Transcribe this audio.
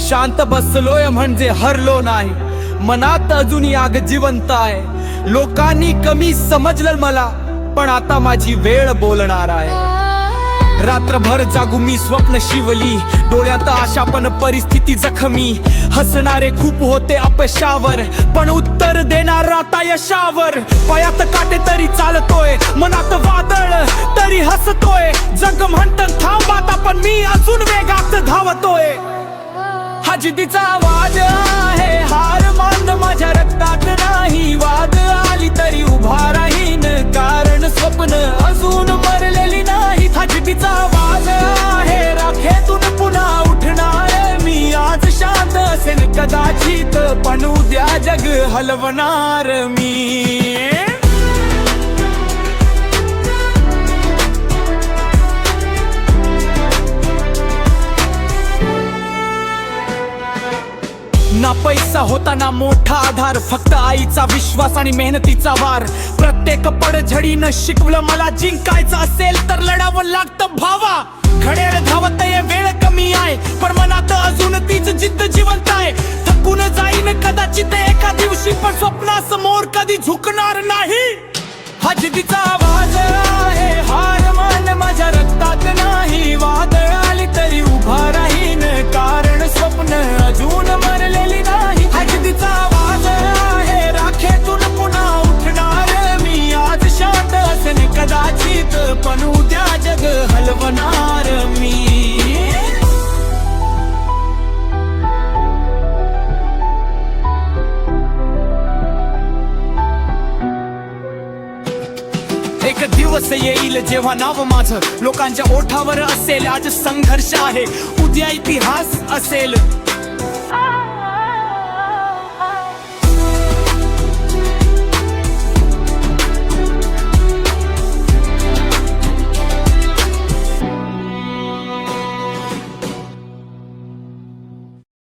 शांत बसलोय म्हणजे हरलो नाही, मनात अजूनही आग जिवंत आहे। लोकांनी कमी समजलं मला, पण आता माझी वेळ बोलणार आहे। रात्रभर जागू मी स्वप्न शिवली, डोळ्यात आशा पण परिस्थिती जखमी। हसणारे खूप होते अपयशावर, पण उत्तर देणार आता यशावर। पायात काटे तरी चालतोय, मनात वादळ तरी हसतोय। जग म्हणतं थांब आता, पण मी अजून वेगात धावतोय। हा जिद्दीचा आवाज आहे, हार मान माझ्या रक्तात नाही। वाद आली तरी उभा राहीन, कारण स्वप्न अजून मरलेली नाही। हा जिद्दीचा आवाज आहे, राखेतून पुन्हा उठणार मी। आज शांत असेल कदाचित, पण उद्या जग हलवणार मी। ना पैसा होता ना मोठा आधार, फक्त आईचा विश्वास आणि मेहनतीचा वार। प्रत्येक पडझडीनं शिकवलं मला, जिंकायचं असेल तर लढावं लागतं भावा। घड्याळ धावतय वेळ कमी आहे, पण मनात अजून तीच जिद्द जिवंत आहे। थकून जाईन कदाचित एका दिवशी, पण स्वप्नासमोर कधी झुकणार नाही। हा जिद्दीचा आवाज आहे, हार मान माझ्या रक्तात नाही। वादळ आली तरी उभा राहीन, कारण स्वप्न अजून मरलेली नाही। हा जिद्दीचा आवाज आहे, राखेतून पुन्हा उठणार मी। आज शांत असेल कदाचित, पण उद्या जग हलवणार मी। एक दिवस येईल जेव्हा नाव माझं लोकांच्या ओठावर असेल। आज संघर्ष आहे, उद्या इतिहास असेल।